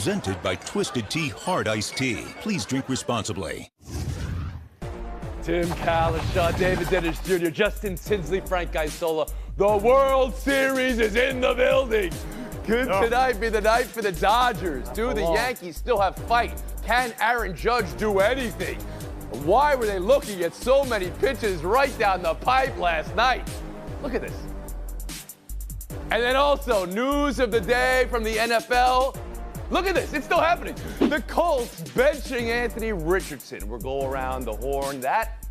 Presented by Twisted Tea Hard Iced Tea. Please drink responsibly. Tim Kalishaw, David Dennis Jr., Justin Tinsley, Frank Isola. The World Series is in the building. Could tonight be the night for the Dodgers? Do the Yankees still have fight? Can Aaron Judge do anything? Why were they looking at so many pitches right down the pipe last night? Look at this. And then also, news of the day from the NFL. Look at this, it's still happening. The Colts benching Anthony Richardson. We'll go around the horn that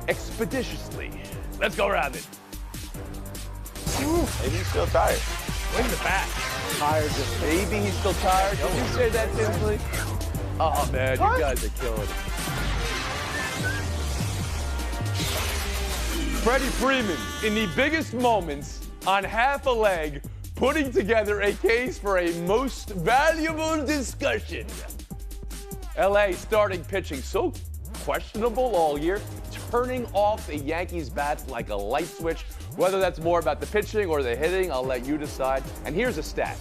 expeditiously. Let's go around it. Maybe he's still tired. Look at the back. Tired. Maybe he's still tired. Did you say that, Tinsley? Oh, man, you guys are killing it. Freddie Freeman, in the biggest moments, on half a leg, putting together a case for a most valuable discussion. LA starting pitching so questionable all year, turning off the Yankees' bats like a light switch. Whether that's more about the pitching or the hitting, I'll let you decide. And here's a stat.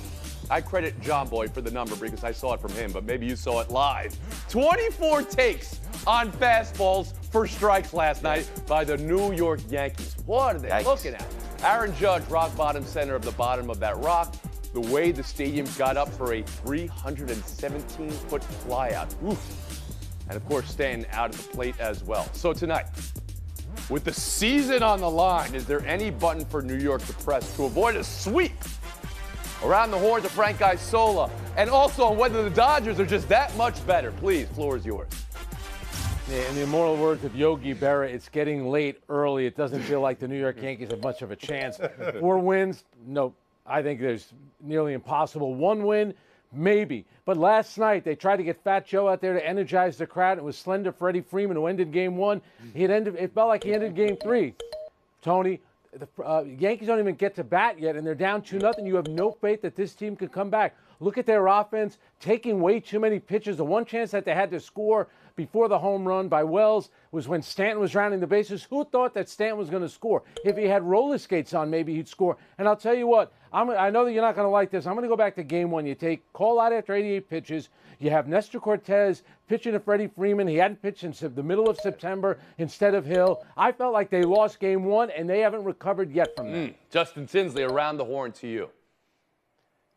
I credit John Boy for the number because I saw it from him, but maybe you saw it live. 24 takes on fastballs for strikes last night by the New York Yankees. What are they looking at? Aaron Judge, rock bottom center of the bottom of that rock. The way the stadium got up for a 317-foot flyout. Oof. And, of course, staying out of the plate as well. So tonight, with the season on the line, is there any button for New York to press to avoid a sweep? Around the horn to Frank Isola. And also on whether the Dodgers are just that much better. Please, floor is yours. Yeah, in the immortal words of Yogi Berra, it's getting late early. It doesn't feel like the New York Yankees have much of a chance. 4 wins? No. I think there's nearly impossible. 1 win? Maybe. But last night, they tried to get Fat Joe out there to energize the crowd. It was slender Freddie Freeman who ended Game 1. It felt like he ended Game 3. Tony, the Yankees don't even get to bat yet, and they're down 2-0. You have no faith that this team can come back. Look at their offense, taking way too many pitches. The one chance that they had to score before the home run by Wells was when Stanton was rounding the bases. Who thought that Stanton was going to score? If he had roller skates on, maybe he'd score. And I'll tell you what, I know that you're not going to like this. I'm going to go back to Game 1. You take call out after 88 pitches. You have Nestor Cortez pitching to Freddie Freeman. He hadn't pitched since the middle of September instead of Hill. I felt like they lost Game 1, and they haven't recovered yet from that. Justin Tinsley, around the horn to you.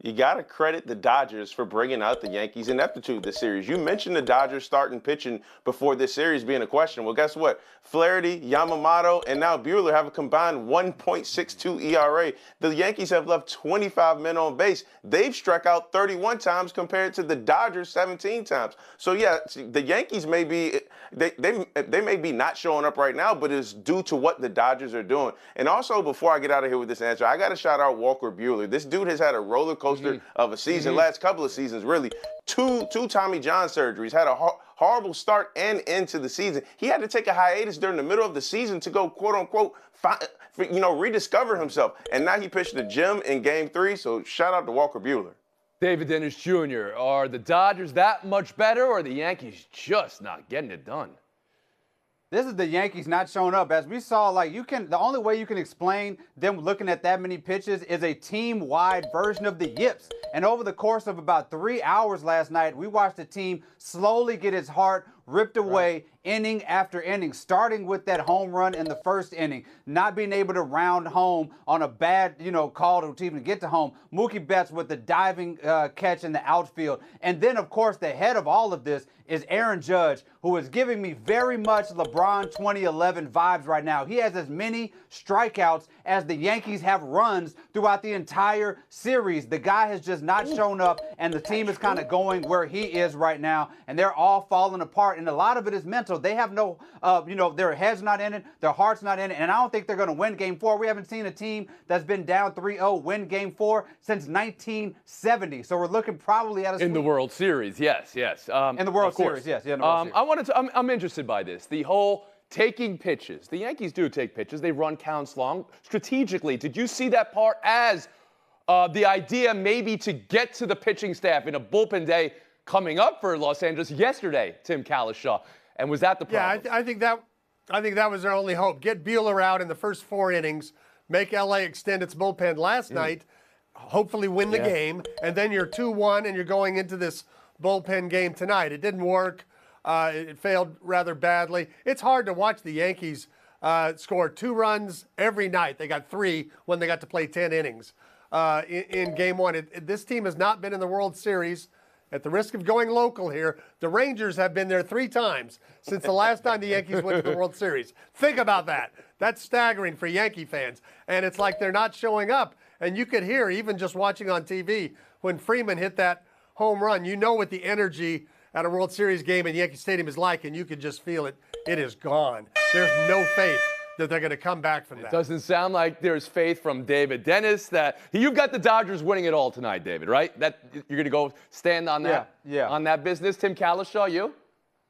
You got to credit the Dodgers for bringing out the Yankees' ineptitude this series. You mentioned the Dodgers starting pitching before this series being a question. Well, guess what? Flaherty, Yamamoto, and now Buehler have a combined 1.62 ERA. The Yankees have left 25 men on base. They've struck out 31 times compared to the Dodgers 17 times. So, yeah, the Yankees may be they may be not showing up right now, but it's due to what the Dodgers are doing. And also, before I get out of here with this answer, I got to shout out Walker Buehler. This dude has had a roller coaster of a season, last couple of seasons, really. Two Tommy John surgeries, had a horrible start and end to the season. He had to take a hiatus during the middle of the season to go, quote unquote, rediscover himself. And now he pitched the gym in Game 3, so shout out to Walker Buehler. David Dennis Jr., are the Dodgers that much better, or are the Yankees just not getting it done? This is the Yankees not showing up. As we saw, the only way you can explain them looking at that many pitches is a team-wide version of the yips. And over the course of about 3 hours last night, we watched the team slowly get its heart ripped away inning after inning, starting with that home run in the first inning, not being able to round home on a bad, call to even get to home. Mookie Betts with the diving catch in the outfield. And then, of course, the head of all of this is Aaron Judge, who is giving me very much LeBron 2011 vibes right now. He has as many strikeouts as the Yankees have runs throughout the entire series. The guy has just not shown up, and the team is kind of going where he is right now, and they're all falling apart. And a lot of it is mental. They have no, their head's not in it, their heart's not in it, and I don't think they're going to win Game 4. We haven't seen a team that's been down 3-0 win Game 4 since 1970. So we're looking probably at a in the World Series, yes. In the World Series, yes. Yeah, in the World Series. I'm interested by this. The whole taking pitches. The Yankees do take pitches. They run counts long. Strategically, did you see that part as the idea maybe to get to the pitching staff in a bullpen day coming up for Los Angeles yesterday, Tim Kalishaw? And was that the problem? Yeah, I think that was their only hope. Get Buehler out in the first 4 innings, make LA extend its bullpen last night, hopefully win the game, and then you're 2-1 and you're going into this bullpen game tonight. It didn't work. It failed rather badly. It's hard to watch the Yankees score 2 runs every night. They got 3 when they got to play 10 innings in game 1. This team has not been in the World Series. At the risk of going local here, the Rangers have been there 3 times since the last time the Yankees went to the World Series. Think about that. That's staggering for Yankee fans. And it's like they're not showing up. And you could hear, even just watching on TV, when Freeman hit that home run, you know what the energy at a World Series game in Yankee Stadium is like, and you could just feel it. It is gone. There's no faith that they're going to come back from that. It doesn't sound like there's faith from David Dennis that you've got the Dodgers winning it all tonight, David, right? That you're going to go stand on that on that business. Tim Calishaw, you?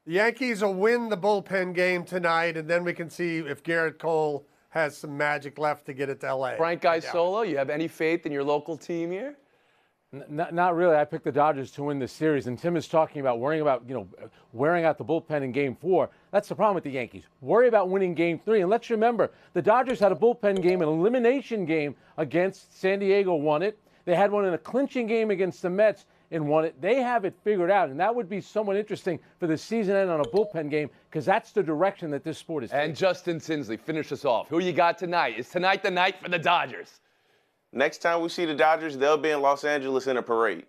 The Yankees will win the bullpen game tonight, and then we can see if Garrett Cole has some magic left to get it to L.A. Frank Isola, you have any faith in your local team here? Not really. I picked the Dodgers to win the series, and Tim is talking about worrying about, wearing out the bullpen in Game 4. That's the problem with the Yankees. Worry about winning Game 3. And let's remember, the Dodgers had a bullpen game, an elimination game against San Diego, won it. They had one in a clinching game against the Mets and won it. They have it figured out, and that would be somewhat interesting for the season end on a bullpen game because that's the direction that this sport is taking. And Justin Tinsley, finish us off. Who you got tonight? Is tonight the night for the Dodgers? Next time we see the Dodgers, they'll be in Los Angeles in a parade.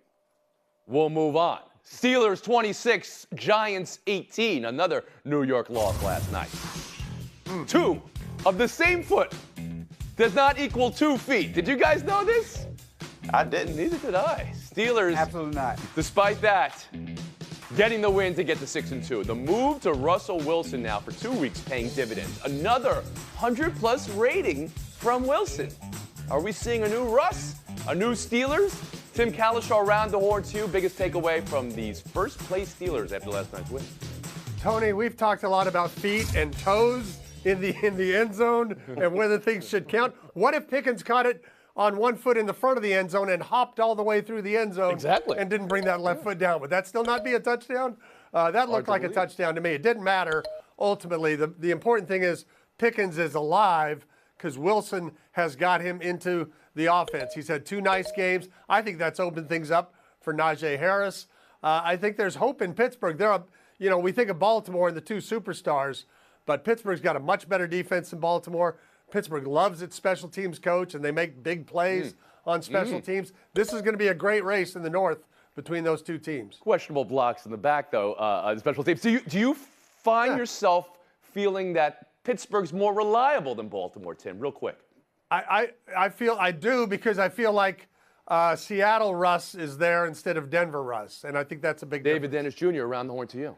We'll move on. Steelers 26, Giants 18. Another New York loss last night. 2 of the same foot does not equal 2 feet. Did you guys know this? I didn't. Neither did I. Steelers, Absolutely not. despite that, getting the win to get to 6-2. The move to Russell Wilson now for 2 weeks paying dividends. Another 100-plus rating from Wilson. Are we seeing a new Russ? A new Steelers? Tim Calishaw around the horn to you. Biggest takeaway from these first-place Steelers after last night's win? Tony, we've talked a lot about feet and toes in the end zone and whether things should count. What if Pickens caught it on 1 foot in the front of the end zone and hopped all the way through the end zone and didn't bring that left foot down? Would that still not be a touchdown? That looked like a touchdown to me. It didn't matter ultimately. The important thing is Pickens is alive because Wilson has got him into the offense. He's had 2 nice games. I think that's opened things up for Najee Harris. I think there's hope in Pittsburgh. We think of Baltimore and the 2 superstars, but Pittsburgh's got a much better defense than Baltimore. Pittsburgh loves its special teams coach, and they make big plays on special teams. This is going to be a great race in the North between those 2 teams. Questionable blocks in the back, though, the special teams. Do you find yourself feeling that Pittsburgh's more reliable than Baltimore, Tim? Real quick. I do because I feel like Seattle Russ is there instead of Denver Russ, and I think that's a big David difference. Dennis Jr. around the horn to you.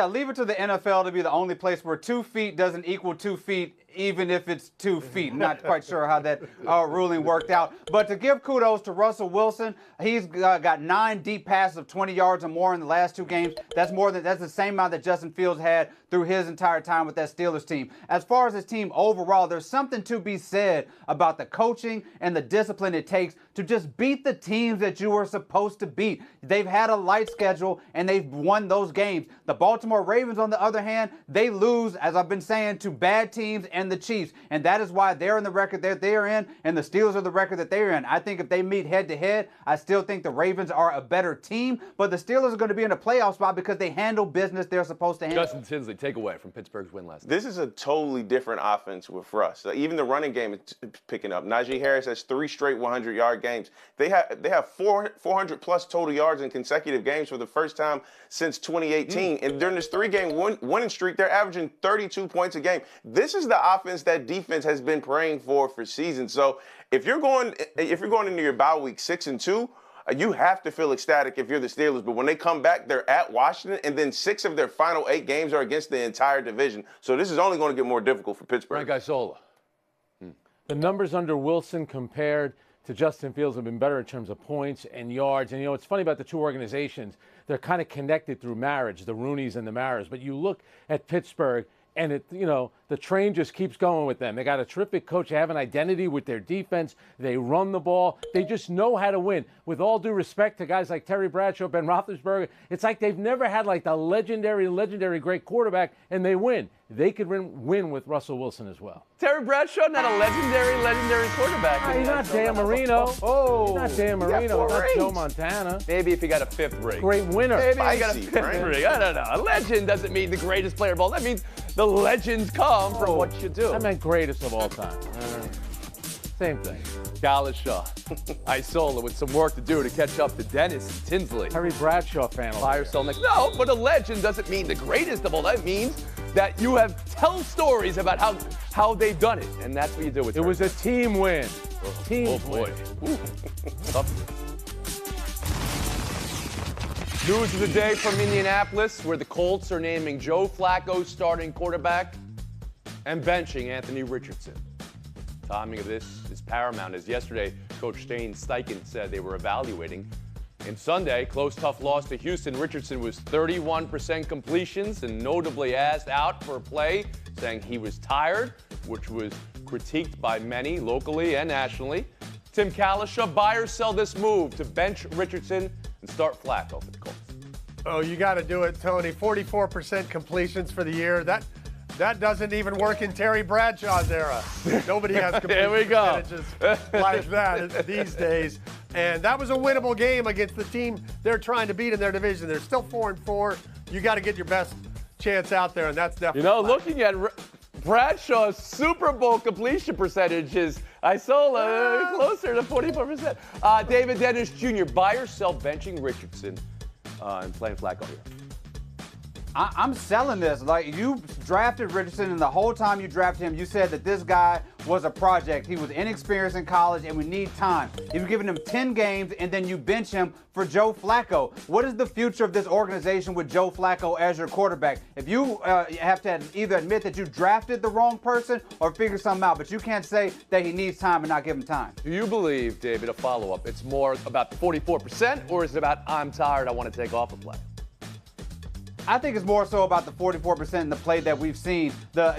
Leave it to the NFL to be the only place where 2 feet doesn't equal 2 feet, even if it's 2 feet. Not quite sure how that ruling worked out. But to give kudos to Russell Wilson, he's got 9 deep passes of 20 yards or more in the last 2 games. That's the same amount that Justin Fields had through his entire time with that Steelers team. As far as his team overall, there's something to be said about the coaching and the discipline it takes to just beat the teams that you were supposed to beat. They've had a light schedule, and they've won those games. The Baltimore Ravens, on the other hand, they lose, as I've been saying, to bad teams and the Chiefs. And that is why they're in the record that they're in, and the Steelers are the record that they're in. I think if they meet head-to-head, I still think the Ravens are a better team, but the Steelers are going to be in a playoff spot because they handle business they're supposed to handle. Justin Tinsley, takeaway from Pittsburgh's win last night. This is a totally different offense with Russ. Even the running game is picking up. Najee Harris has 3 straight 100-yard games. They have 400-plus total yards in consecutive games for the first time since 2018. And during this 3-game winning streak, they're averaging 32 points a game. This is the offense that defense has been praying for seasons. So if you're going into your bye week 6-2, you have to feel ecstatic if you're the Steelers. But when they come back, they're at Washington, and then 6 of their final 8 games are against the entire division. So this is only going to get more difficult for Pittsburgh. Frank Isola. The numbers under Wilson compared to Justin Fields have been better in terms of points and yards. And, it's funny about the 2 organizations. They're kind of connected through marriage, the Rooneys and the Maras. But you look at Pittsburgh, and the train just keeps going with them. They got a terrific coach. They have an identity with their defense. They run the ball. They just know how to win. With all due respect to guys like Terry Bradshaw, Ben Roethlisberger, it's like they've never had like the legendary great quarterback, and they win. they could win with Russell Wilson as well. Terry Bradshaw, not a legendary quarterback. He's not Dan Marino. Oh, He's not Dan Marino. He's not Joe Montana. Maybe if he got a 5th ring. Great winner. Maybe he got a Spicy, 5th right? ring. I don't know. A legend doesn't mean the greatest player of all. That means the legends come from what you do. I meant greatest of all time. Same thing. Kalisha, Isola with some work to do to catch up to Dennis Tinsley. Terry Bradshaw fan. Buy or sell next. No, but a legend doesn't mean the greatest of all. That means that you have tell stories about how they've done it, and that's what you do with It was a team win. Team boy. win. Ooh. Tough. News of the day from Indianapolis, where the Colts are naming Joe Flacco starting quarterback and benching Anthony Richardson. Timing of this is paramount, as yesterday Coach Shane Steichen said they were evaluating. And Sunday, close, tough loss to Houston. Richardson was 31% completions and notably asked out for a play, saying he was tired, which was critiqued by many locally and nationally. Tim Kalisha, buy or sell this move to bench Richardson and start Flacco for the Colts? Oh, you got to do it, Tony. 44% completions for the year. That doesn't even work in Terry Bradshaw's era. Nobody has There we completion go. percentages like that these days. And that was a winnable game against the team they're trying to beat in their division. They're still 4-4. You got to get your best chance out there, and that's definitely. Looking at Bradshaw's Super Bowl completion percentages, I saw closer to 44%. David Dennis Jr., buy or sell benching Richardson and playing Flacco here? I'm selling this. Like, you drafted Richardson, and the whole time you drafted him, you said that this guy was a project. He was inexperienced in college, and we need time. You've given him 10 games, and then you bench him for Joe Flacco. What is the future of this organization with Joe Flacco as your quarterback? If you have to either admit that you drafted the wrong person or figure something out, but you can't say that he needs time and not give him time. Do you believe, David, a follow-up, it's more about the 44%, or is it about I'm tired, I want to take off a play? I think it's more so about the 44% in the play that we've seen. That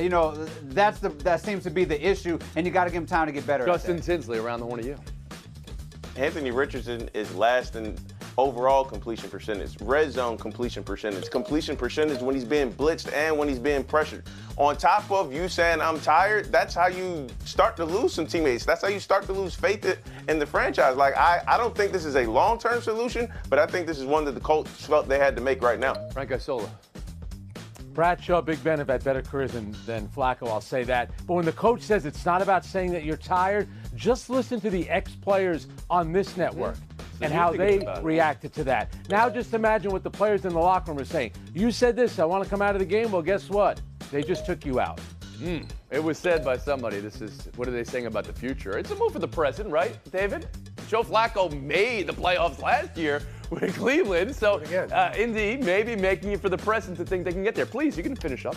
seems to be the issue, and you got to give him time to get better. Justin Tinsley around the horn of you. Anthony Richardson is last in overall completion percentage, red zone completion percentage when he's being blitzed and when he's being pressured. On top of you saying I'm tired, that's how you start to lose some teammates. That's how you start to lose faith in the franchise. Like, I don't think this is a long-term solution, but I think this is one that the Colts felt they had to make right now. Frank Isola. Bradshaw, Big Ben have had better careers than Flacco, I'll say that. But when the coach says it's not about saying that you're tired, just listen to the ex-players on this network and how they reacted to that. Now just imagine what the players in the locker room are saying. You said this, I want to come out of the game. Well, guess what? They just took you out. It was said by somebody, what are they saying about the future? It's a move for the present, right, David? Joe Flacco made the playoffs last year with Cleveland, so Indy maybe making it for the present to think they can get there. Please, you can finish up.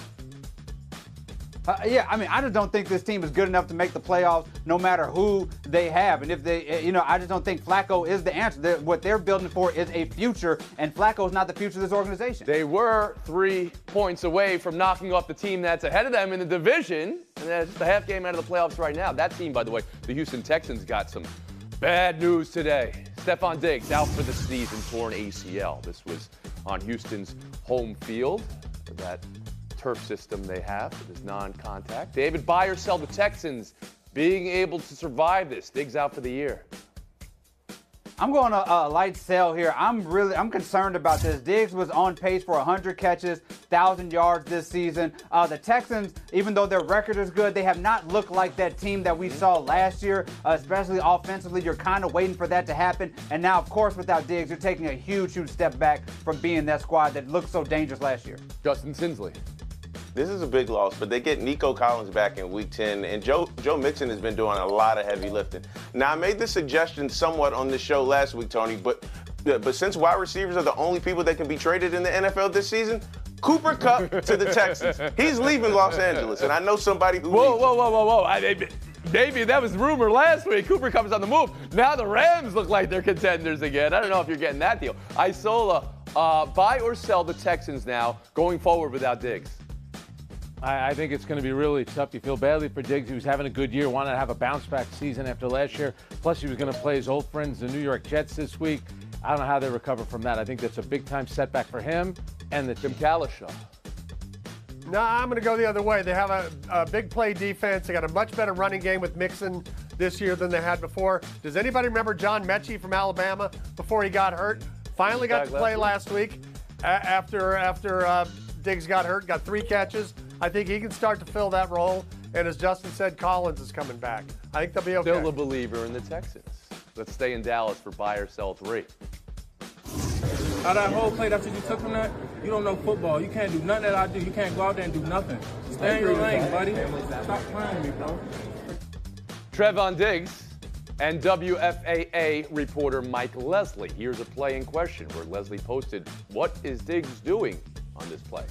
I just don't think this team is good enough to make the playoffs no matter who they have. And if they, I just don't think Flacco is the answer. What they're building for is a future, and Flacco is not the future of this organization. They were 3 points away from knocking off the team that's ahead of them in the division, and that's the half game out of the playoffs right now. That team, by the way, the Houston Texans, got some bad news today. Stephon Diggs out for the season, torn ACL. This was on Houston's home field, that turf system they have that is non-contact. David, buy or sell the Texans being able to survive this? Diggs out for the year. I'm going to light sell here. I'm concerned about this. Diggs was on pace for 100 catches, 1,000 yards this season. The Texans, even though their record is good, they have not looked like that team that we saw last year, especially offensively. You're kind of waiting for that to happen. And now, of course, without Diggs, you're taking a huge step back from being that squad that looked so dangerous last year. Justin Tinsley. This is a big loss, but they get Nico Collins back in Week 10, and Joe Mixon has been doing a lot of heavy lifting. Now, I made this suggestion somewhat on the show last week, Tony, but since wide receivers are the only people that can be traded in the NFL this season, Cooper Kupp to the Texans. He's leaving Los Angeles, and I know somebody who Whoa. Maybe that was rumor last week. Cooper Kupp is on the move. Now the Rams look like they're contenders again. I don't know if you're getting that deal. Isola, buy or sell the Texans now going forward without Diggs? I think it's going to be really tough. You feel badly for Diggs. He was having a good year, wanted to have a bounce-back season after last year. Plus, he was going to play his old friends, the New York Jets, this week. I don't know how they recover from that. I think that's a big-time setback for him and the Tim Kalisha. No, I'm going to go the other way. They have a big play defense. They got a much better running game with Mixon this year than they had before. Does anybody remember John Mechie from Alabama before he got hurt? Finally got to play last week after Diggs got hurt, got 3 catches. I think he can start to fill that role. And as Justin said, Collins is coming back. I think they'll be okay. Still a believer in the Texans. Let's stay in Dallas for buy or sell 3. Out of that whole play that you took from that, you don't know football. You can't do nothing that I do. You can't go out there and do nothing. Stay in your lane, buddy. Stop playing me, bro. Trevon Diggs and WFAA reporter Mike Leslie. Here's a play in question where Leslie posted, "What is Diggs doing on this play?"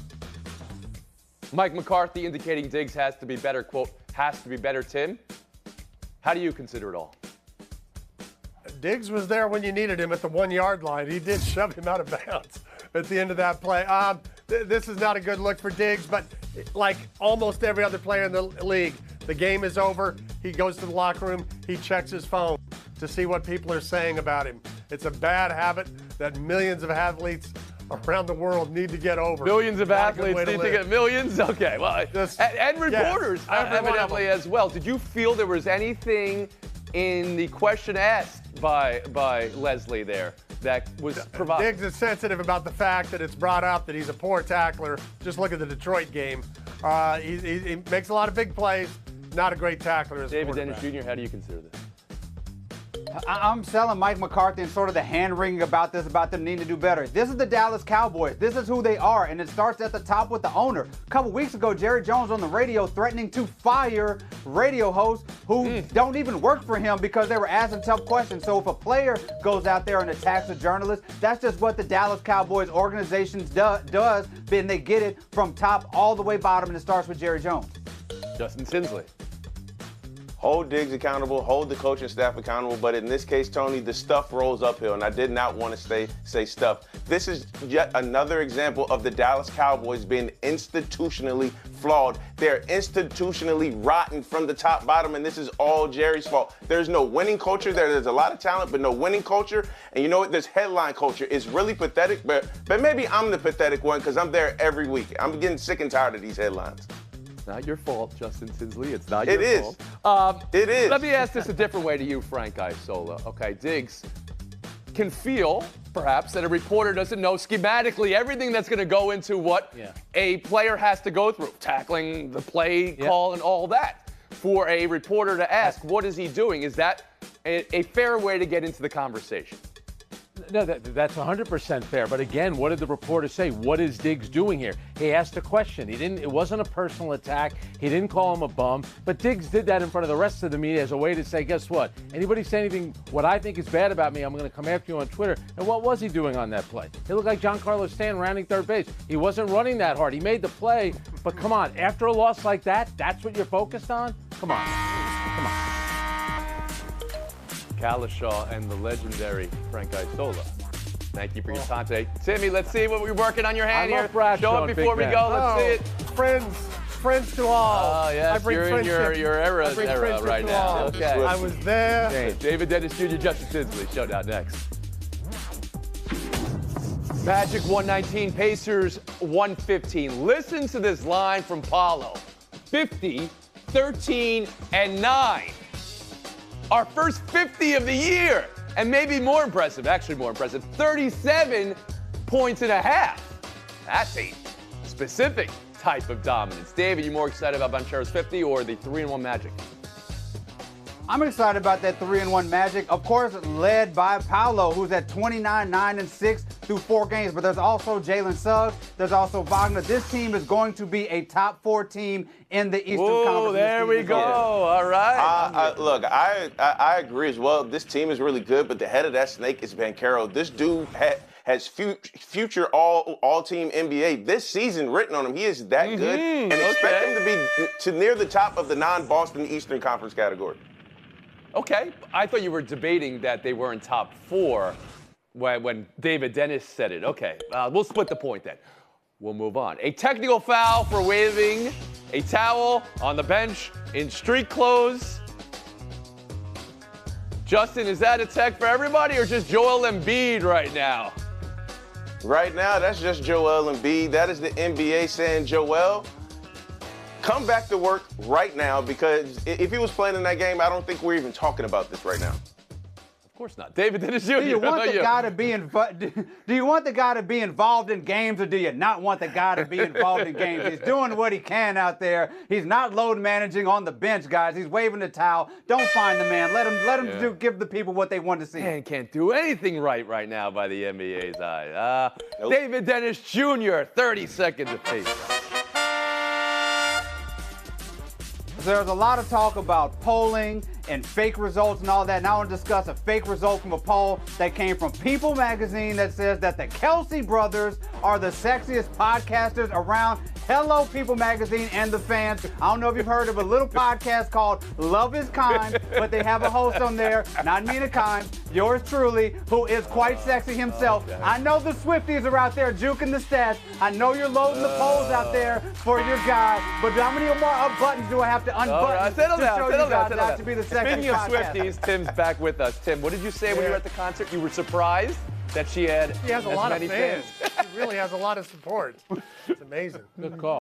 Mike McCarthy indicating Diggs has to be better, quote, has to be better, Tim. How do you consider it all? Diggs was there when you needed him at the 1-yard line. He did shove him out of bounds at the end of that play. This is not a good look for Diggs, but like almost every other player in the league, the game is over. He goes to the locker room. He checks his phone to see what people are saying about him. It's a bad habit that millions of athletes around the world need to get over. Millions of athletes need to get millions? Okay, well, and reporters evidently as well. Did you feel there was anything in the question asked by Leslie there that was provided? Diggs is sensitive about the fact that it's brought up that he's a poor tackler. Just look at the Detroit game. He makes a lot of big plays. Not a great tackler as a David quarterback. Dennis Jr., how do you consider this? I'm selling Mike McCarthy and sort of the hand-wringing about this, about them needing to do better. This is the Dallas Cowboys. This is who they are, and it starts at the top with the owner. A couple weeks ago, Jerry Jones on the radio threatening to fire radio hosts who don't even work for him because they were asking tough questions. So if a player goes out there and attacks a journalist, that's just what the Dallas Cowboys organization does, and they get it from top all the way bottom, and it starts with Jerry Jones. Justin Tinsley. Hold Diggs accountable, hold the coaching staff accountable, but in this case, Tony, the stuff rolls uphill, and I did not want to say stuff. This is yet another example of the Dallas Cowboys being institutionally flawed. They're institutionally rotten from the top bottom, and this is all Jerry's fault. There's no winning culture. There's a lot of talent, but no winning culture. And you know what? This headline culture is really pathetic, but maybe I'm the pathetic one because I'm there every week. I'm getting sick and tired of these headlines. Not your fault, Justin Tinsley. It's not your fault. It is. Let me ask this a different way to you, Frank Isola. Okay, Diggs can feel, perhaps, that a reporter doesn't know schematically everything that's going to go into what a player has to go through, tackling the play call and all that. For a reporter to ask, what is he doing? Is that a fair way to get into the conversation? No, that's 100% fair. But again, what did the reporter say? What is Diggs doing here? He asked a question. It wasn't a personal attack. He didn't call him a bum. But Diggs did that in front of the rest of the media as a way to say, guess what? Anybody say anything, what I think is bad about me, I'm going to come after you on Twitter. And what was he doing on that play? He looked like Giancarlo Stanton rounding third base. He wasn't running that hard. He made the play. But come on, after a loss like that, that's what you're focused on? Come on. Come on. Kalishaw and the legendary Frank Isola. Thank you for your time today. Timmy, let's see what we're working on your hand here. Show it before we go. Let's see it. Friends to all. Oh, yes, you're in your era right now. Okay. I was there. Okay. David Dennis Jr., Justin Tinsley. Showdown next. Magic 119, Pacers 115. Listen to this line from Paulo. 50, 13, and 9. Our first 50 of the year. And maybe more impressive, 37 points and a half. That's a specific type of dominance. David, you more excited about Banchero's 50 or the 3-1 Magic? I'm excited about that 3-1 Magic. Of course, led by Paolo, who's at 29, 9, and 6 through 4 games. But there's also Jalen Suggs. There's also Wagner. This team is going to be a top 4 team in the Eastern Conference. There we go. All right. Look, I agree as well. This team is really good, but the head of that snake is Banchero. This dude has future all-team NBA this season written on him. He is that good, and expect him to be to near the top of the non-Boston Eastern Conference category. Okay, I thought you were debating that they were in top 4 when David Dennis said it. Okay, we'll split the point then. We'll move on. A technical foul for waving a towel on the bench in street clothes. Justin, is that a tech for everybody or just Joel Embiid right now? Right now, that's just Joel Embiid. That is the NBA saying, Joel, come back to work right now, because if he was playing in that game, I don't think we're even talking about this right now. Of course not. David Dennis Jr. Do you want the guy to be do you want the guy to be involved in games, or do you not want the guy to be involved in games? He's doing what he can out there. He's not load managing on the bench, guys. He's waving the towel. Don't find the man. Let him give the people what they want to see. Man can't do anything right now by the NBA's eye. David Dennis Jr., 30 seconds apiece. There's a lot of talk about polling and fake results and all that. Now I want to discuss a fake result from a poll that came from People magazine that says that the Kelsey brothers are the sexiest podcasters around. Hello, People magazine and the fans. I don't know if you've heard of a little podcast called Love is Kind, but they have a host on there, not Mina Kind, yours truly, who is quite sexy himself. I know the Swifties are out there juking the stats. I know you're loading the polls out there for your guy, but how many more up buttons do I have to unbutton to show you guys out to be the sexiest Speaking of podcast? Swifties, Tim's back with us. Tim, what did you say when you were at the concert? You were surprised that she had He has a as lot of many fans. He really has a lot of support. It's amazing. Good call.